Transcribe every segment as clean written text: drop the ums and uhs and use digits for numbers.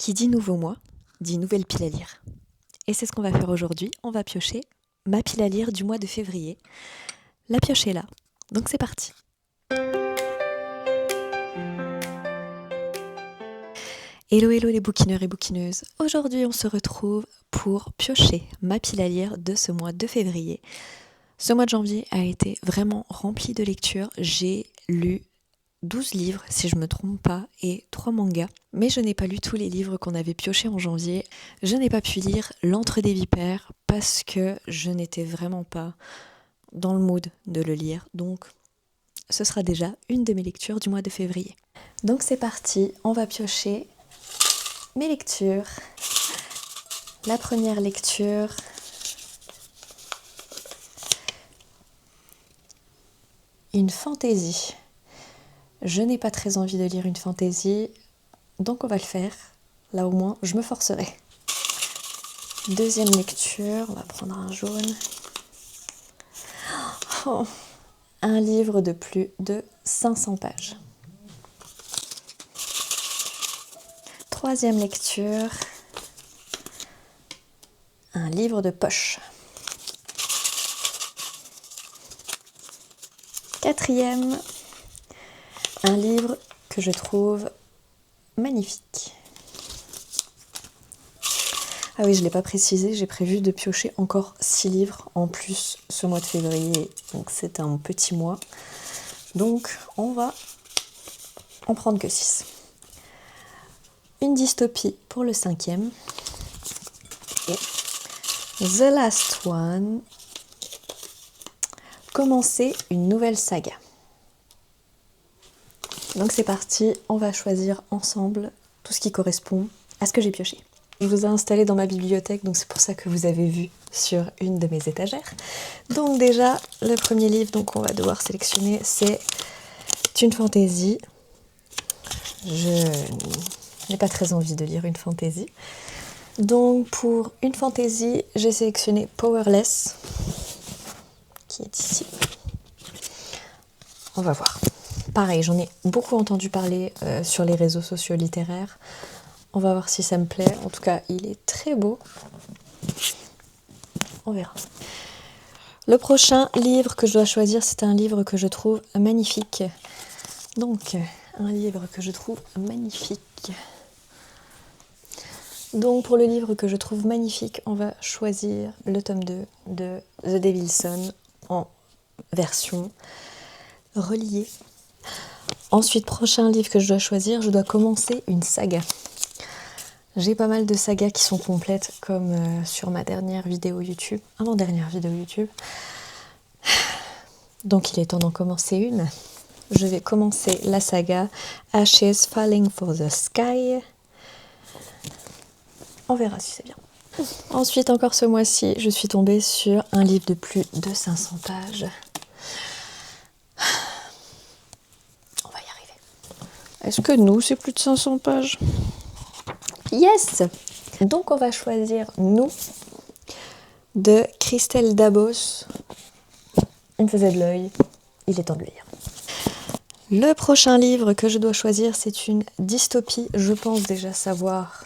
Qui dit nouveau mois, dit nouvelle pile à lire. Et c'est ce qu'on va faire aujourd'hui, on va piocher ma pile à lire du mois de février. La pioche est là, donc c'est parti. Hello hello les bouquineurs et bouquineuses, aujourd'hui on se retrouve pour piocher ma pile à lire de ce mois de février. Ce mois de janvier a été vraiment rempli de lectures, j'ai lu 12 livres si je ne me trompe pas et 3 mangas, mais je n'ai pas lu tous les livres qu'on avait piochés en janvier. Je n'ai pas pu lire L'Antre des Vipères parce que je n'étais vraiment pas dans le mood de le lire, donc ce sera déjà une de mes lectures du mois de février. Donc c'est parti, on va piocher mes lectures. La première lecture, une fantaisie. Je n'ai pas très envie de lire une fantaisie, donc on va le faire. Là au moins, je me forcerai. Deuxième lecture, on va prendre un jaune. Oh, un livre de plus de 500 pages. Troisième lecture, un livre de poche. Quatrième, un livre que je trouve magnifique. Ah oui, je ne l'ai pas précisé, j'ai prévu de piocher encore 6 livres en plus ce mois de février, donc c'est un petit mois. Donc on va en prendre que 6. Une dystopie pour le 5e. Et The Last One. Commencer une nouvelle saga. Donc c'est parti, on va choisir ensemble tout ce qui correspond à ce que j'ai pioché. Je vous ai installé dans ma bibliothèque, donc c'est pour ça que vous avez vu sur une de mes étagères. Donc déjà, le premier livre qu'on va devoir sélectionner, c'est une fantaisie. Je n'ai pas très envie de lire une fantaisie. Donc pour une fantaisie, j'ai sélectionné Powerless, qui est ici. On va voir. Pareil, j'en ai beaucoup entendu parler sur les réseaux sociaux littéraires. On va voir si ça me plaît. En tout cas, il est très beau. On verra. Le prochain livre que je dois choisir, c'est un livre que je trouve magnifique. Donc, un livre que je trouve magnifique. Donc, pour le livre que je trouve magnifique, on va choisir le tome 2 de The Devil's Son en version reliée. Ensuite, prochain livre que je dois choisir, je dois commencer une saga. J'ai pas mal de sagas qui sont complètes, comme sur ma dernière vidéo YouTube, avant-dernière vidéo YouTube. Donc il est temps d'en commencer une. Je vais commencer la saga Ashes Falling for the Sky. On verra si c'est bien. Ensuite, encore ce mois-ci, je suis tombée sur un livre de plus de 500 pages. On va y arriver. Est-ce que nous, c'est plus de 500 pages ? Yes! Donc on va choisir Nous de Christelle Dabos. Il me faisait de l'œil, il est temps de le lire. Le prochain livre que je dois choisir, c'est une dystopie. Je pense déjà savoir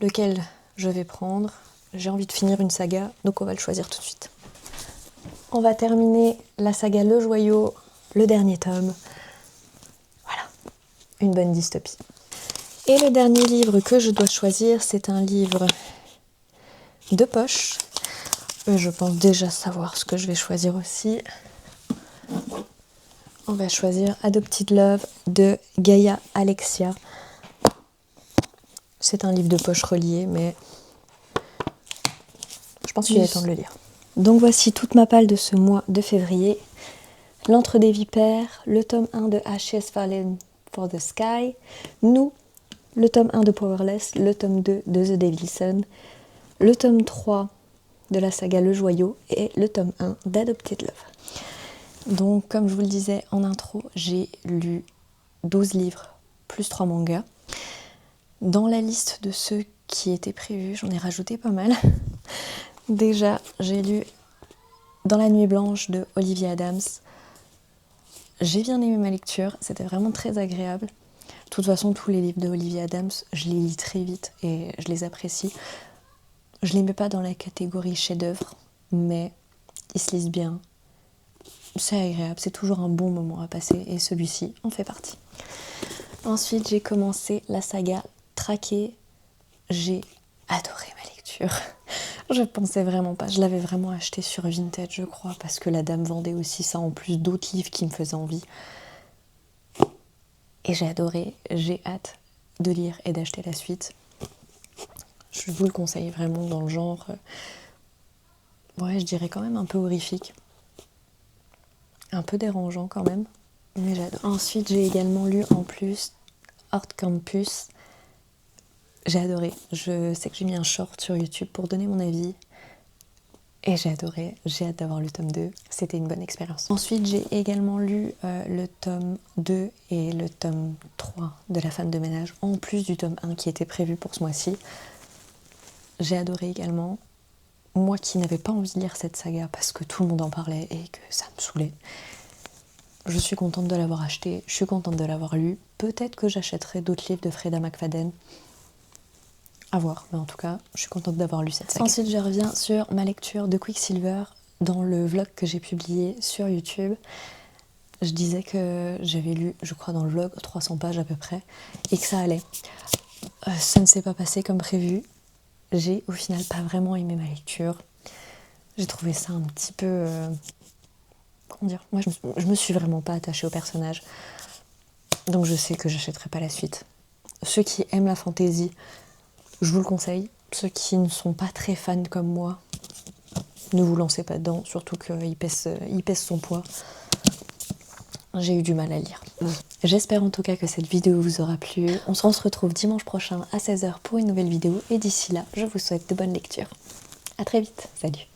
lequel je vais prendre. J'ai envie de finir une saga, donc on va le choisir tout de suite. On va terminer la saga Le Joyau, le dernier tome. Voilà, une bonne dystopie. Et le dernier livre que je dois choisir, c'est un livre de poche. Je pense déjà savoir ce que je vais choisir aussi. On va choisir Adopted Love de Gaia Alexia. C'est un livre de poche relié, mais je pense qu'il est temps de le lire. Donc voici toute ma palle de ce mois de février. L'Antre des Vipères, le tome 1 de Ashes Falling for the Sky, Nous, le tome 1 de Powerless, le tome 2 de The Devil's Son, le tome 3 de la saga Le Joyau et le tome 1 d'Adopted Love. Donc, comme je vous le disais en intro, j'ai lu 12 livres plus 3 mangas. Dans la liste de ceux qui étaient prévus, j'en ai rajouté pas mal. Déjà, j'ai lu Dans la nuit blanche de Olivia Adams. J'ai bien aimé ma lecture, c'était vraiment très agréable. De toute façon, tous les livres de Olivia Adams, je les lis très vite et je les apprécie. Je les mets pas dans la catégorie chef-d'œuvre, mais ils se lisent bien. C'est agréable, c'est toujours un bon moment à passer et celui-ci en fait partie. Ensuite, j'ai commencé la saga Traqué. J'ai adoré ma lecture. Je pensais vraiment pas. Je l'avais vraiment acheté sur Vinted, je crois, parce que la dame vendait aussi ça en plus d'autres livres qui me faisaient envie. Et j'ai adoré. J'ai hâte de lire et d'acheter la suite. Je vous le conseille vraiment dans le genre. Ouais, je dirais quand même un peu horrifique. Un peu dérangeant quand même. Mais j'adore. Ensuite, j'ai également lu en plus Hort Campus. J'ai adoré. Je sais que j'ai mis un short sur YouTube pour donner mon avis. Et j'ai adoré. J'ai hâte d'avoir le tome 2. C'était une bonne expérience. Ensuite, j'ai également lu le tome 2 et le tome 3 de La femme de ménage, en plus du tome 1 qui était prévu pour ce mois-ci. J'ai adoré également. Moi qui n'avais pas envie de lire cette saga parce que tout le monde en parlait et que ça me saoulait. Je suis contente de l'avoir acheté. Je suis contente de l'avoir lu. Peut-être que j'achèterai d'autres livres de Freda McFadden. À voir, mais en tout cas, je suis contente d'avoir lu cette saga. Ensuite, je reviens sur ma lecture de Quicksilver dans le vlog que j'ai publié sur YouTube. Je disais que j'avais lu, je crois dans le vlog, 300 pages à peu près, et que ça allait. Ça ne s'est pas passé comme prévu. J'ai au final pas vraiment aimé ma lecture. J'ai trouvé ça un petit peu... comment dire ? Moi, je me suis vraiment pas attachée au personnage. Donc je sais que j'achèterai pas la suite. Ceux qui aiment la fantasy, je vous le conseille. Ceux qui ne sont pas très fans comme moi, ne vous lancez pas dedans, surtout qu'il pèse son poids. J'ai eu du mal à lire. J'espère en tout cas que cette vidéo vous aura plu. On se retrouve dimanche prochain à 16h pour une nouvelle vidéo. Et d'ici là, je vous souhaite de bonnes lectures. À très vite. Salut.